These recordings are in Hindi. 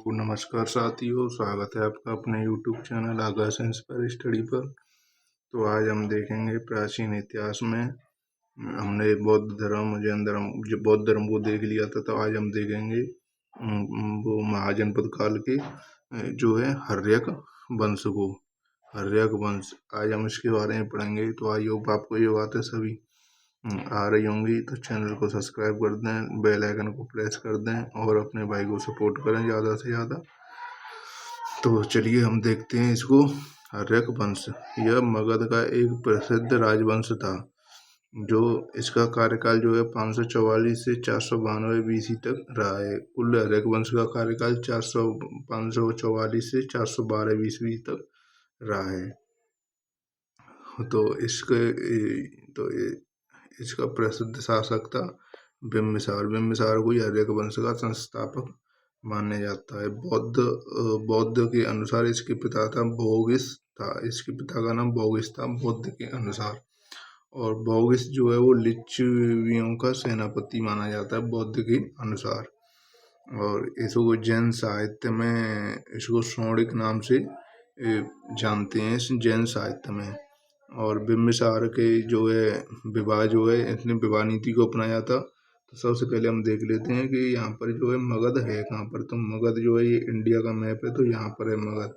तो नमस्कार साथियों, स्वागत है आपका अपने YouTube चैनल आकाश इंस्पायर स्टडी पर। तो आज हम देखेंगे प्राचीन इतिहास में। हमने बौद्ध धर्म जो बौद्ध धर्म को देख लिया था, तो आज हम देखेंगे वो महाजनपद काल के जो है हर्यक वंश को। हर्यक वंश आज हम इसके बारे में पढ़ेंगे। तो आई होप आपको ये बातें सभी आ रही होंगी। तो चैनल को सब्सक्राइब कर दें, बेल आइकन को प्रेस कर दें और अपने भाई को सपोर्ट करें ज़्यादा से ज़्यादा। तो चलिए हम देखते हैं इसको। हर्यक वंश यह मगध का एक प्रसिद्ध राजवंश था, जो इसका कार्यकाल जो है 544 से 492 BC तक रहा है। कुल हर्यक वंश का कार्यकाल 544 से 412 BC तक रहा है। तो इसका प्रसिद्ध शासक था बिम्बिसार। बिम्बिसार को हर्यक वंश का संस्थापक माना जाता है। बौद्ध के अनुसार इसके पिता था बोगिस था। इसके पिता का नाम बोगिस था बौद्ध के अनुसार। और बोगिस जो है वो लिच्छवियों का सेनापति माना जाता है बौद्ध के अनुसार। और इसको जैन साहित्य में इसको शौणिक नाम से जानते हैं इस जैन साहित्य में। और बिम्बिसार के जो है विवाह जो है इसने विवाह नीति को अपनाया था। तो सबसे पहले हम देख लेते हैं कि यहाँ पर जो है मगध है कहाँ पर। तो मगध जो है ये इंडिया का मैप है, तो यहाँ पर है मगध,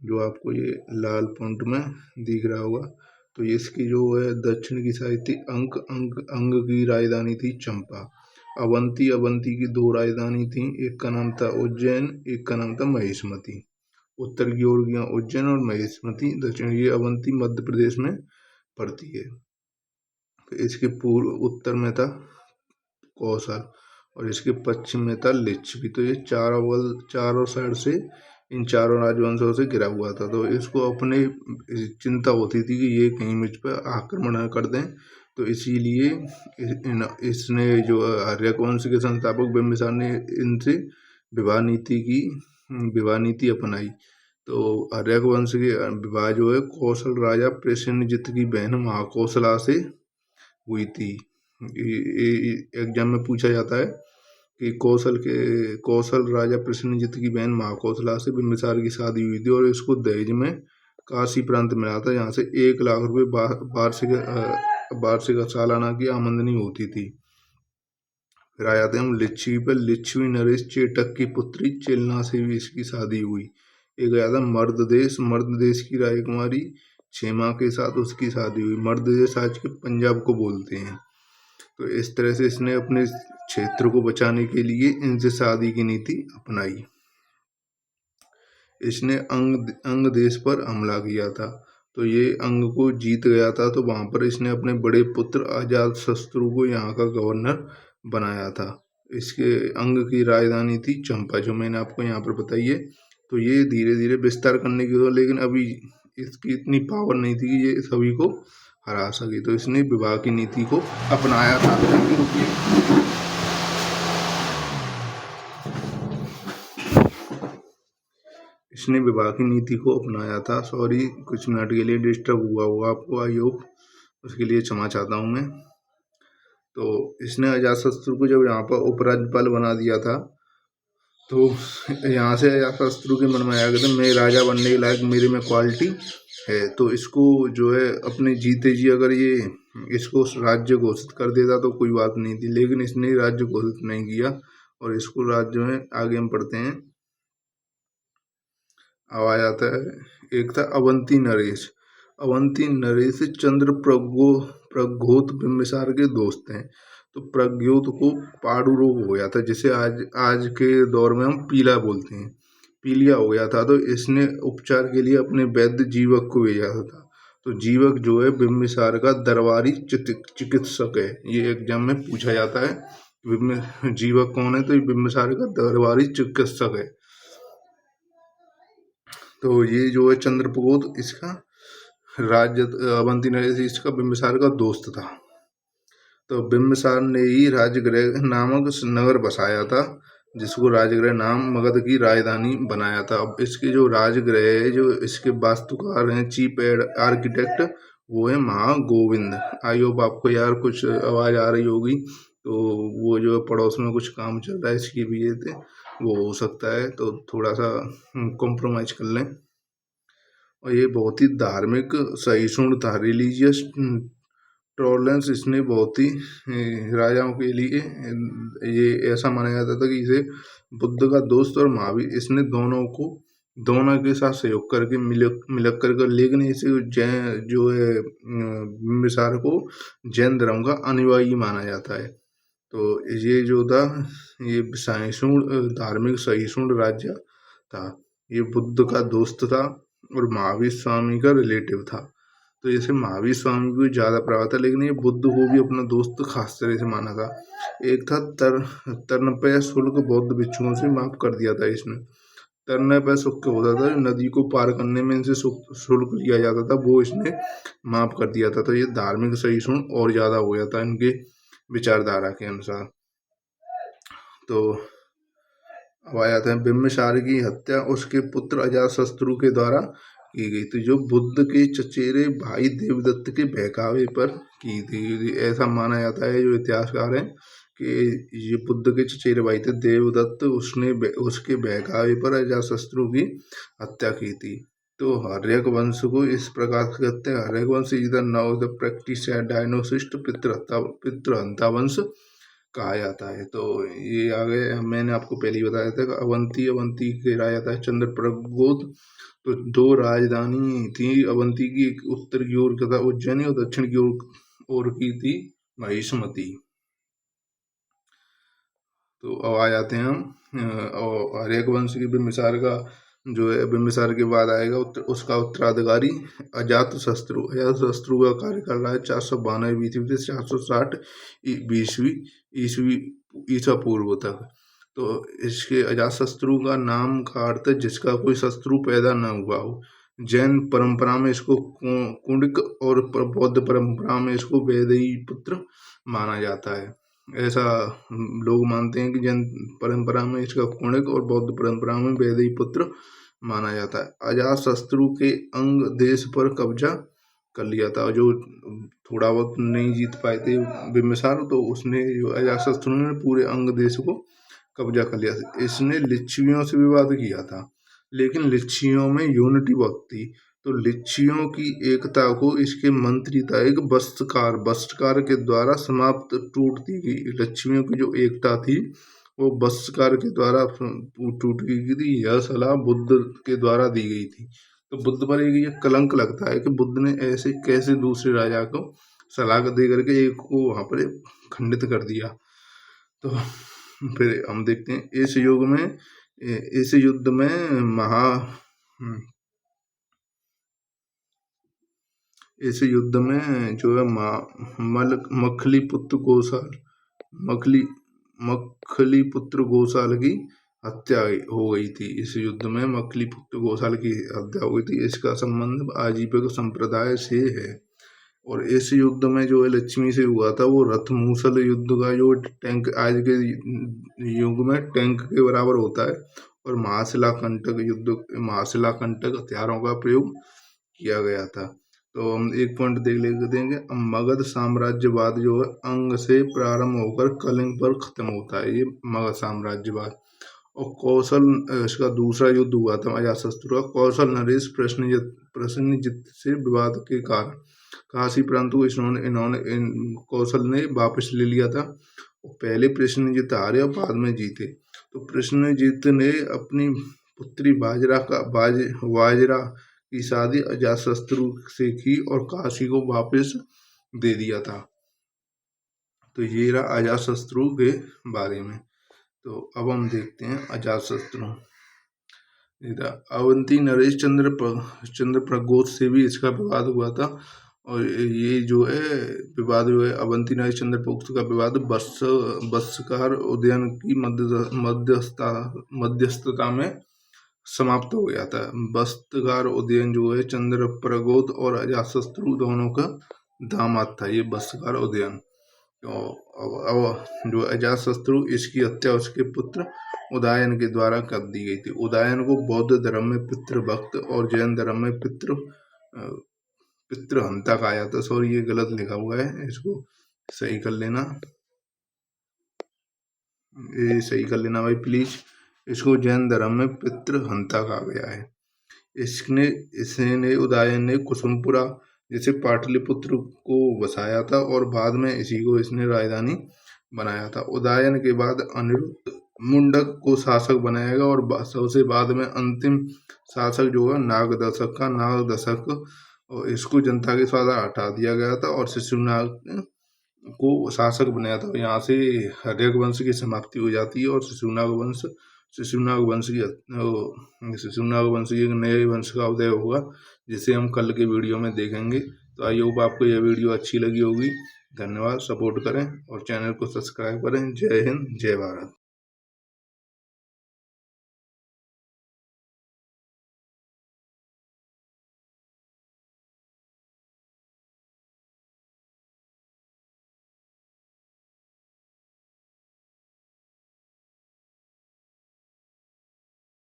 जो आपको ये लाल फॉन्ट में दिख रहा होगा। तो इसकी जो है दक्षिण की साइड थी अंग की राजधानी थी चंपा। अवंती की दो राजधानी थी, एक का नाम था उज्जैन, एक का नाम था महिष्मती। उत्तर की ओर गया उज्जैन और महिष्मती। दक्षिण ये अवंती मध्य प्रदेश में पड़ती है। तो इसके पूर्व उत्तर में था कौशल और इसके पश्चिम में था लिच्छवी। तो ये चारों साइड से इन चारों राजवंशों से घिरा हुआ था। तो इसको अपने चिंता होती थी कि ये कहीं मुझ पर आक्रमण कर दें। तो इसीलिए इसने जो हर्यक वंश के संस्थापक बिम्बिसार ने इनसे विवाह नीति अपनाई। तो हर्यक वंश के विवाह जो है कौशल राजा प्रसेनजित की बहन महाकौशला से हुई थी। एग्जाम में पूछा जाता है कि कौशल राजा प्रसेनजित की बहन महाकौशला से बिम्बिसार की शादी हुई थी और इसको दहेज में काशी प्रांत मिला था, जहाँ से 1 लाख रुपये वार्षिक सालाना की आमदनी होती थी। फिर आ जाते हैं हम लिच्छवी पर। लिच्छवी नरेश चेटक की पुत्री चिलना से भी इसकी शादी हुई। एक आया था मर्द देश की राजकुमारी क्षेमा के साथ उसकी शादी हुई। मर्द देश आज के पंजाब को बोलते हैं। तो इस तरह से इसने अपने क्षेत्र को बचाने के लिए इनसे शादी की नीति अपनाई। इसने अंग देश पर हमला किया था। तो ये अंग को जीत गया था। तो वहां पर इसने अपने बड़े पुत्र अजात शत्रु को यहाँ का गवर्नर बनाया था। इसके अंग की राजधानी थी चंपा, जो मैंने आपको यहाँ पर बताई है। तो ये धीरे धीरे विस्तार करने की, लेकिन अभी इसकी इतनी पावर नहीं थी कि ये सभी को हरा सके। तो इसने विवाह की नीति को अपनाया था। इसने विवाह की नीति को अपनाया था। सॉरी, कुछ मिनट के लिए डिस्टर्ब हुआ होगा आपको, आई होप, उसके लिए क्षमा चाहता हूँ मैं। तो इसने अजातशत्रु को जब यहाँ पर उपराज्यपाल बना दिया था, तो यहाँ से अजातशत्रु के मन में आया कि मैं राजा बनने के लायक मेरे में क्वालिटी है। तो इसको जो है अपने जीते जी अगर ये इसको राज्य घोषित कर देता तो कोई बात नहीं थी, लेकिन इसने राज्य घोषित नहीं किया और इसको राज्य में आगे हम पढ़ते हैं। अब आ जाता है, एक था अवंती नरेश चंद्र प्रग्योत बिम्बिसार के दोस्त हैं। तो प्रग्योत को पाड़ु रोग हो गया था, जिसे आज के दौर में हम पीला बोलते हैं, पीलिया हो गया था। तो इसने उपचार के लिए अपने वैद्य जीवक को भेजा था। तो जीवक जो है बिम्बिसार का दरबारी चिकित्सक है। ये एग्जाम में पूछा जाता है जीवक कौन है, तो ये बिम्बिसार का दरबारी चिकित्सक है। तो ये जो है चंद्रप्रगोत इसका अवंती नरेश इसका बिम्बिसार का दोस्त था। तो बिम्बिसार ने ही राजगृह नामक नगर बसाया था, जिसको राजगृह नाम मगध की राजधानी बनाया था। अब इसके जो राजगृह है, जो इसके वास्तुकार हैं, चीफ आर्किटेक्ट, वो है महागोविंद। आई होप आपको यार कुछ आवाज़ आ रही होगी, तो वो जो पड़ोस में कुछ काम चल रहा है इसकी भी थे। वो हो सकता है, तो थोड़ा सा कॉम्प्रोमाइज कर लें। और ये बहुत ही धार्मिक सहिष्णु था, रिलीजियस टॉलरेंस इसने बहुत ही राजाओं के लिए ये ऐसा माना जाता था कि इसे बुद्ध का दोस्त और महावीर, इसने दोनों के साथ सहयोग करके मिलक कर, लेकिन इसे जैन जो है बिम्बिसार को जैन धर्म का अनुयायी माना जाता है। तो ये जो था, ये सहिष्णु धार्मिक सहिष्णु राज्य था। ये बुद्ध का दोस्त था और महावीर स्वामी का रिलेटिव था। तो जैसे महावीर स्वामी को ज़्यादा प्रभाव था, लेकिन ये बुद्ध को भी अपना दोस्त खास तरह से माना था। एक था तर्णपय शुल्क, बौद्ध भिक्षुओं से माफ कर दिया था इसने। तर्णपय शुल्क होता था, नदी को पार करने में इनसे शुल्क लिया जाता था, वो इसने माफ कर दिया था। तो ये धार्मिक सहिष्णु और ज़्यादा हो गया था इनके विचारधारा के अनुसार। तो अब आ जाते हैं, बिम्बिसार की हत्या उसके पुत्र अजातशत्रु के द्वारा की गई थी, जो बुद्ध के चचेरे भाई देवदत्त के बहकावे पर की थी। ऐसा माना जाता है, जो इतिहासकार हैं, कि ये बुद्ध के चचेरे भाई थे देवदत्त, उसके बहकावे पर अजातशत्रु की हत्या की थी। तो हर्यक वंश को इस प्रकार कहते हैं, हर्यक वंश is the now the practice डायनोसिस्ट पितृहंता वंश कहा जाता है। तो ये आगे मैंने आपको पहले ही बताया था कि अवंती के राजा था चंद्रप्रद्योत। तो दो राजधानी थी अवंती की, एक उत्तर की ओर तथा उज्जैनी, और दक्षिण की ओर की थी महिष्मती। तो अब आ जाते हैं हम और हर्यक वंश की बिम्बिसार जो है, बिम्बिसार के बाद आएगा उसका उत्तराधिकारी अजातशत्रु। अजातशत्रु का कार्यकाल रहा है 492 बीसी से 460 ईस्वी ईसा पूर्व तक। तो इसके अजातशत्रु का नाम का अर्थ है जिसका कोई शत्रु पैदा न हुआ हो। जैन परंपरा में इसको कुंडिक और बौद्ध परंपरा में इसको वेदई पुत्र माना जाता है। ऐसा लोग मानते हैं कि जैन परंपरा में इसका कुणिक और बौद्ध परंपरा में वेदई पुत्र माना जाता है। अजातशत्रु के अंग देश पर कब्जा कर लिया था, जो थोड़ा बहुत नहीं जीत पाए थे बिम्बिसार, तो उसने अजातशत्रु ने पूरे अंग देश को कब्जा कर लिया था। इसने लिच्छवियों से विवाद किया था, लेकिन लिच्छवियों में यूनिटी बहुत थी। तो लिच्छवियों की एकता को इसके मंत्री था एक बस्त्रकार के द्वारा समाप्त टूटती गई। लिच्छवियों की जो एकता थी वो बस्त्रकार के द्वारा टूट गई थी। यह सलाह बुद्ध के द्वारा दी गई थी। तो बुद्ध पर एक ये कलंक लगता है कि बुद्ध ने ऐसे कैसे दूसरे राजा को सलाह दे करके एक को वहां पर खंडित कर दिया। तो फिर हम देखते हैं इस युद्ध में जो है मखली पुत्र गोसाल की हत्या हो गई थी। इस युद्ध में मखली पुत्र गोसाल की हत्या हो गई थी। इसका संबंध आजीविक संप्रदाय से है। और इस युद्ध में जो है लक्ष्मी से हुआ था, वो रथ मूसल युद्ध का जो टैंक आज के युग में टैंक के बराबर होता है। और महाशिला कंटक हथियारों का प्रयोग किया गया था। तो हम एक पॉइंट देख लेते हैं, मगध साम्राज्यवाद जो है अंग से प्रारंभ होकर कलिंग पर खत्म होता है, ये मगध साम्राज्यवाद। और कौशल इसका दूसरा युद्ध हुआ था अजातशत्रु का। कौशल नरेश प्रसेनजित से विवाद के कारण काशी प्रांत को इन्होंने कौशल ने वापस ले लिया था। पहले प्रसेनजित हारे और बाद में जीते। तो प्रसेनजित ने अपनी पुत्री वाजरा की शादी अजातशत्रु से की और काशी को वापस दे दिया था। तो ये रहा अजातशत्रु के बारे में। तो अब हम देखते हैं अजातशत्रु। अवंती नरेश चंद्रप्रद्योत से भी इसका विवाद हुआ था। और ये जो है विवाद जो है अवंती नरेश चंद्रप्रद्योत का विवाद बस्त्रकार उदयन की मध्यस्थता में समाप्त हो गया था। बस्त्रकार उदयन जो है चंद्रप्रद्योत और अजातशत्रु दोनों का दामाद था, ये बस्त्रकार उदयन। अब जो अजातशत्रु, इसकी हत्या उसके पुत्र उदयन के द्वारा कर दी गई थी। उदयन को बौद्ध धर्म में पितृभक्त और जैन धर्म में पितृहंता कहा जाता है। सॉरी, ये गलत लिखा हुआ है, इसको सही कर लेना, ये सही कर लेना भाई प्लीज। इसको जैन धर्म में पितृहंता कहा गया है। इसने उदयन ने कुसुमपुरा जैसे पाटलिपुत्र को बसाया था और बाद में इसी को इसने राजधानी बनाया था। उदयन के बाद अनिरुद्ध मुंडक को शासक बनाया गया और सबसे बाद में अंतिम शासक जो है नागदशक का नागदशक, और इसको जनता के द्वारा हटा दिया गया था और शिशुनाग को शासक बनाया था। यहाँ से हर्यक वंश की समाप्ति हो जाती है और शिशुनाग वंश की एक नए वंश का उदय होगा, जिसे हम कल के वीडियो में देखेंगे। तो आई होप आपको यह वीडियो अच्छी लगी होगी। धन्यवाद, सपोर्ट करें और चैनल को सब्सक्राइब करें। जय हिंद, जय भारत।